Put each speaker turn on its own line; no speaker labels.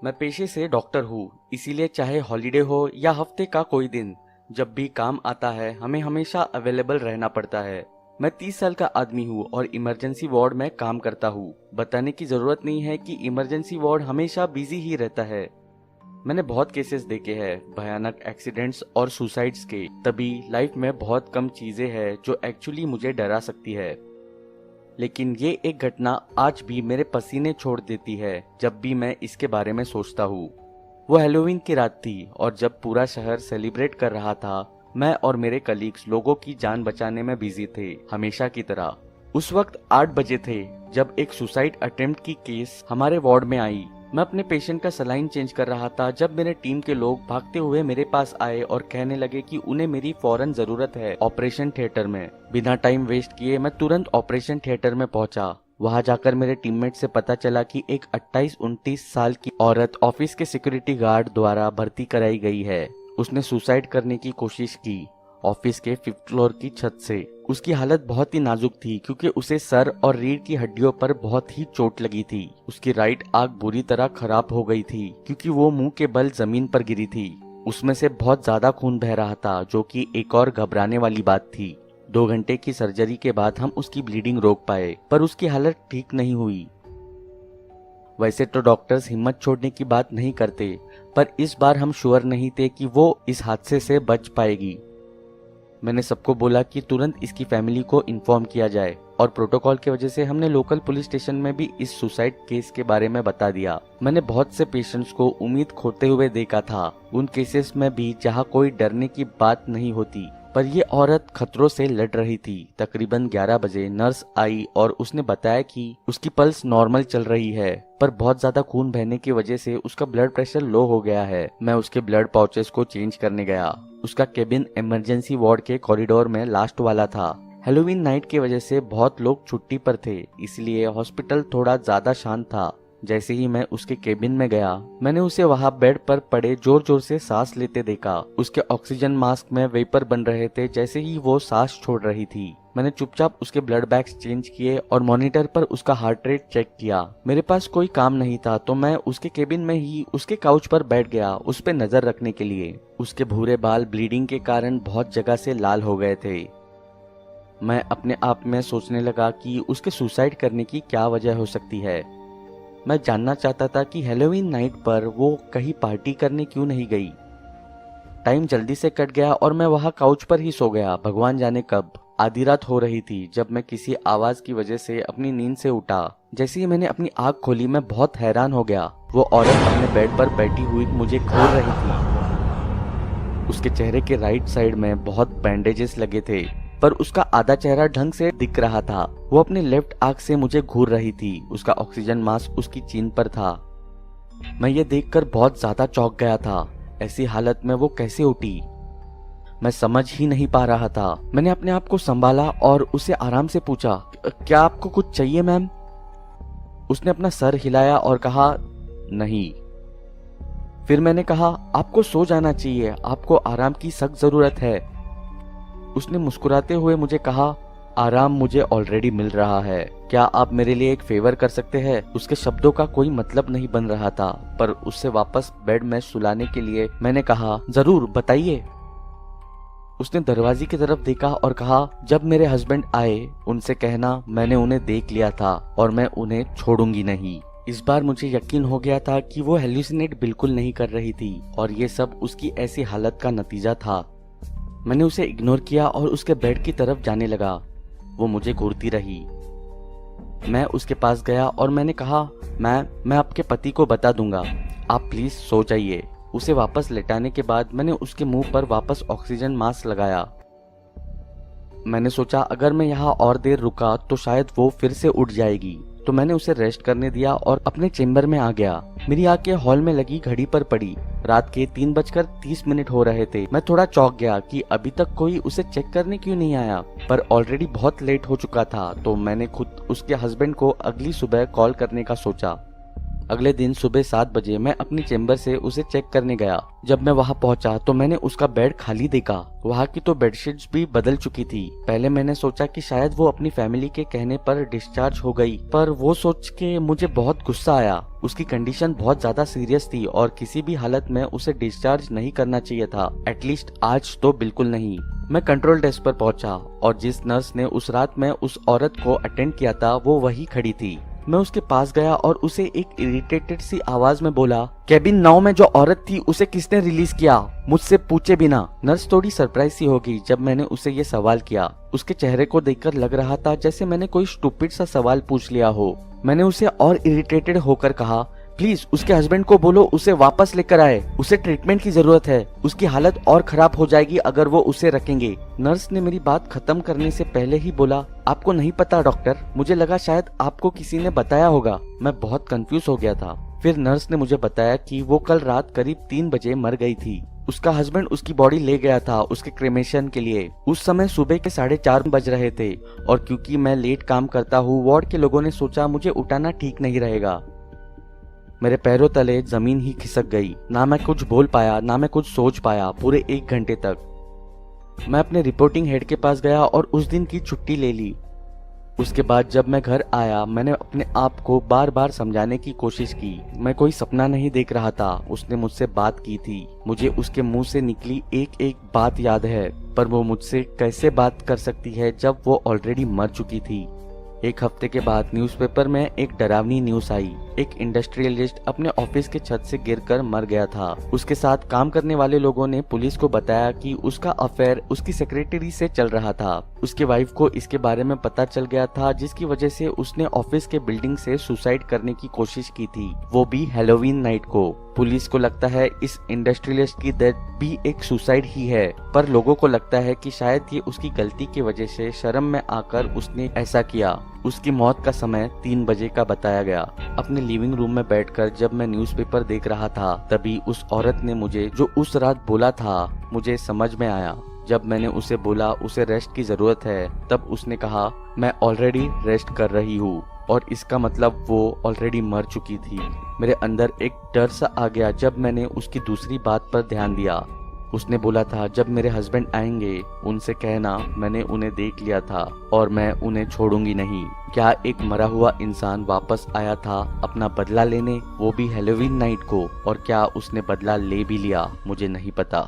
मैं पेशे से डॉक्टर हूँ, इसीलिए चाहे हॉलिडे हो या हफ्ते का कोई दिन, जब भी काम आता है हमें हमेशा अवेलेबल रहना पड़ता है। मैं 30 साल का आदमी हूँ और इमरजेंसी वार्ड में काम करता हूँ। बताने की जरूरत नहीं है कि इमरजेंसी वार्ड हमेशा बिजी ही रहता है। मैंने बहुत केसेस देखे हैं, भयानक एक्सीडेंट्स और सुसाइड्स के। तभी लाइफ में बहुत कम चीजें हैं जो एक्चुअली मुझे डरा सकती है, लेकिन ये एक घटना आज भी मेरे पसीने छोड़ देती है जब भी मैं इसके बारे में सोचता हूँ। वो हैलोवीन की रात थी और जब पूरा शहर सेलिब्रेट कर रहा था, मैं और मेरे कलीग्स लोगों की जान बचाने में बिजी थे, हमेशा की तरह। उस वक्त 8 बजे थे जब एक सुसाइड अटेम्प्ट की केस हमारे वार्ड में आई। मैं अपने पेशेंट का सलाइन चेंज कर रहा था जब मेरे टीम के लोग भागते हुए मेरे पास आए और कहने लगे कि उन्हें मेरी फौरन जरूरत है ऑपरेशन थिएटर में। बिना टाइम वेस्ट किए मैं तुरंत ऑपरेशन थिएटर में पहुंचा। वहां जाकर मेरे टीममेट से पता चला कि एक 28-29 साल की औरत ऑफिस के सिक्योरिटी गार्ड द्वारा भर्ती कराई गई है। उसने सुसाइड करने की कोशिश की ऑफिस के 5th फ्लोर की छत से। उसकी हालत बहुत ही नाजुक थी क्योंकि उसे सर और रीढ़ की हड्डियों पर बहुत ही चोट लगी थी। उसकी राइट आंख बुरी तरह खराब हो गई थी क्योंकि वो मुंह के बल जमीन पर गिरी थी। उसमें से बहुत ज्यादा खून बह रहा था, जो कि एक और घबराने वाली बात थी। 2 घंटे की सर्जरी के बाद हम उसकी ब्लीडिंग रोक पाए, पर उसकी हालत ठीक नहीं हुई। वैसे तो डॉक्टर्स हिम्मत छोड़ने की बात नहीं करते, पर इस बार हम श्योर नहीं थे कि वो इस हादसे से बच पाएगी। मैंने सबको बोला कि तुरंत इसकी फैमिली को इन्फॉर्म किया जाए, और प्रोटोकॉल की वजह से हमने लोकल पुलिस स्टेशन में भी इस सुसाइड केस के बारे में बता दिया। मैंने बहुत से पेशेंट्स को उम्मीद खोते हुए देखा था, उन केसेस में भी जहां कोई डरने की बात नहीं होती, पर ये औरत खतरों से लड़ रही थी। तकरीबन 11 बजे नर्स आई और उसने बताया कि उसकी पल्स नॉर्मल चल रही है, पर बहुत ज्यादा खून बहने की वजह से उसका ब्लड प्रेशर लो हो गया है। मैं उसके ब्लड पाउचेस को चेंज करने गया। उसका केबिन इमरजेंसी वार्ड के कॉरिडोर में लास्ट वाला था। हैलोवीन नाइट की वजह से बहुत लोग छुट्टी पर थे, इसलिए हॉस्पिटल थोड़ा ज्यादा शांत था। जैसे ही मैं उसके केबिन में गया, मैंने उसे वहां बेड पर पड़े जोर जोर से सांस लेते देखा। उसके ऑक्सीजन मास्क में वेपर बन रहे थे जैसे ही वो सांस छोड़ रही थी। मैंने चुपचाप उसके ब्लड बैग्स चेंज किए और मॉनिटर पर उसका हार्ट रेट चेक किया। मेरे पास कोई काम नहीं था तो मैं उसके केबिन में ही उसके काउच पर बैठ गया, उस पर नजर रखने के लिए। उसके भूरे बाल ब्लीडिंग के कारण बहुत जगह से लाल हो गए थे। मैं अपने आप में सोचने लगा कि उसके सुसाइड करने की क्या वजह हो सकती है। मैं जानना चाहता था कि हैलोवीन नाइट पर वो कहीं पार्टी करने क्यों नहीं गई। टाइम जल्दी से कट गया और मैं वहां काउच पर ही सो गया, भगवान जाने कब। आधी रात हो रही थी जब मैं किसी आवाज की वजह से अपनी नींद से उठा। जैसे ही मैंने अपनी आंख खोली, मैं बहुत हैरान हो गया। वो औरत अपने बेड पर बैठी हुई मुझे घूर रही थी। उसके चेहरे के राइट साइड में बहुत बैंडेजेस लगे थे, पर उसका आधा चेहरा ढंग से दिख रहा था। वो अपनी लेफ्ट आंख से मुझे घूर रही थी। उसका ऑक्सीजन मास्क उसकी चीन पर था। मैं ये देखकर बहुत ज्यादा चौंक गया था। ऐसी हालत में वो कैसे उठी, मैं समझ ही नहीं पा रहा था। मैंने अपने आप को संभाला और उसे आराम से पूछा, क्या आपको कुछ चाहिए मैम? उसने अपना सर हिलाया और कहा, नहीं। फिर मैंने कहा, आपको सो जाना चाहिए, आपको आराम की सख्त जरूरत है। उसने मुस्कुराते हुए मुझे कहा, आराम मुझे ऑलरेडी मिल रहा है, क्या आप मेरे लिए एक फेवर कर सकते हैं? उसके शब्दों का कोई मतलब नहीं बन रहा था, पर उससे वापस बेड में सुलाने के लिए मैंने कहा, जरूर बताइए। उसने दरवाजे की तरफ देखा और कहा, जब मेरे हस्बैंड आए उनसे कहना मैंने उन्हें देख लिया था और मैं उन्हें छोड़ूंगी नहीं। इस बार मुझे यकीन हो गया था कि वो हेलुसिनेट बिल्कुल नहीं कर रही थी और ये सब उसकी ऐसी हालत का नतीजा था। मैंने उसे इग्नोर किया और उसके बेड की तरफ जाने लगा। वो मुझे घूरती रही। मैं उसके पास गया और मैंने कहा, मैं आपके पति को बता दूंगा, आप प्लीज सो जाइए। उसे वापस लेटाने के बाद मैंने उसके मुंह पर वापस ऑक्सीजन मास्क लगाया। मैंने सोचा अगर मैं यहाँ और देर रुका तो शायद वो फिर से उठ जाएगी, तो मैंने उसे रेस्ट करने दिया और अपने चेम्बर में आ गया। मेरी आंखें हॉल में लगी घड़ी पर पड़ी। रात के 3:30 हो रहे थे। मैं थोड़ा चौंक गया कि अभी तक कोई उसे चेक करने क्यों नहीं आया, पर ऑलरेडी बहुत लेट हो चुका था, तो मैंने खुद उसके हस्बैंड को अगली सुबह कॉल करने का सोचा। अगले दिन सुबह 7 बजे मैं अपनी चेम्बर से उसे चेक करने गया। जब मैं वहां पहुंचा तो मैंने उसका बेड खाली देखा। वहां की तो बेडशीट्स भी बदल चुकी थी। पहले मैंने सोचा कि शायद वो अपनी फैमिली के कहने पर डिस्चार्ज हो गई, पर वो सोच के मुझे बहुत गुस्सा आया। उसकी कंडीशन बहुत ज्यादा सीरियस थी और किसी भी हालत में उसे डिस्चार्ज नहीं करना चाहिए था, एटलीस्ट आज तो बिल्कुल नहीं। मैं कंट्रोल डेस्क पर पहुंचा और जिस नर्स ने उस रात में उस औरत को अटेंड किया था वो वही खड़ी थी। मैं उसके पास गया और उसे एक इरिटेटेड सी आवाज में बोला, केबिन 9 में जो औरत थी उसे किसने रिलीज किया, मुझसे पूछे बिना। नर्स थोड़ी सरप्राइज सी हो गई जब मैंने उसे ये सवाल किया। उसके चेहरे को देखकर लग रहा था जैसे मैंने कोई स्टूपिड सा सवाल पूछ लिया हो। मैंने उसे और इरिटेटेड होकर कहा, प्लीज उसके हस्बैंड को बोलो उसे वापस लेकर आए, उसे ट्रीटमेंट की जरूरत है, उसकी हालत और खराब हो जाएगी अगर वो उसे रखेंगे। नर्स ने मेरी बात खत्म करने से पहले ही बोला, आपको नहीं पता डॉक्टर, मुझे लगा शायद आपको किसी ने बताया होगा। मैं बहुत कंफ्यूज हो गया था। फिर नर्स ने मुझे बताया कि वो कल रात करीब 3 बजे मर गई थी। उसका हस्बैंड उसकी बॉडी ले गया था उसके क्रेमेशन के लिए। उस समय सुबह के 4:30 बज रहे थे और क्योंकि मैं लेट काम करता हूँ, वार्ड के लोगों ने सोचा मुझे उठाना ठीक नहीं रहेगा। मेरे पैरों तले जमीन ही खिसक गई। ना मैं कुछ बोल पाया ना मैं कुछ सोच पाया पूरे 1 घंटे तक। मैं अपने रिपोर्टिंग हेड के पास गया और उस दिन की छुट्टी ले ली। उसके बाद जब मैं घर आया मैंने अपने आप को बार बार समझाने की कोशिश की। मैं कोई सपना नहीं देख रहा था। उसने मुझसे बात की थी। मुझे उसके मुंह से निकली एक एक बात याद है, पर वो मुझसे कैसे बात कर सकती है जब वो ऑलरेडी मर चुकी थी। 1 हफ्ते के बाद न्यूज़पेपर में एक डरावनी न्यूज़ आई। एक इंडस्ट्रियलिस्ट अपने ऑफिस के छत से गिरकर मर गया था। उसके साथ काम करने वाले लोगों ने पुलिस को बताया कि उसका अफेयर उसकी सेक्रेटरी से चल रहा था। उसके वाइफ को इसके बारे में पता चल गया था, जिसकी वजह से उसने ऑफिस के बिल्डिंग से सुसाइड करने की कोशिश की थी, वो भी हैलोवीन नाइट को। पुलिस को लगता है इस इंडस्ट्रियलिस्ट की डेथ भी एक सुसाइड ही है, पर लोगों को लगता है कि शायद ये उसकी गलती की वजह से शर्म में आकर उसने ऐसा किया। उसकी मौत का समय 3 बजे का बताया गया। अपने लिविंग रूम में बैठकर जब मैं न्यूज़पेपर देख रहा था, तभी उस औरत ने मुझे जो उस रात बोला था मुझे समझ में आया। जब मैंने उसे बोला उसे रेस्ट की जरूरत है, तब उसने कहा, मैं ऑलरेडी रेस्ट कर रही हूँ, और इसका मतलब वो ऑलरेडी मर चुकी थी। मेरे अंदर एक डर सा आ गया जब मैंने उसकी दूसरी बात पर ध्यान दिया। उसने बोला था, जब मेरे हस्बैंड आएंगे उनसे कहना मैंने उन्हें देख लिया था और मैं उन्हें छोड़ूंगी नहीं। क्या एक मरा हुआ इंसान वापस आया था अपना बदला लेने, वो भी हैलोवीन नाइट को? और क्या उसने बदला ले भी लिया? मुझे नहीं पता।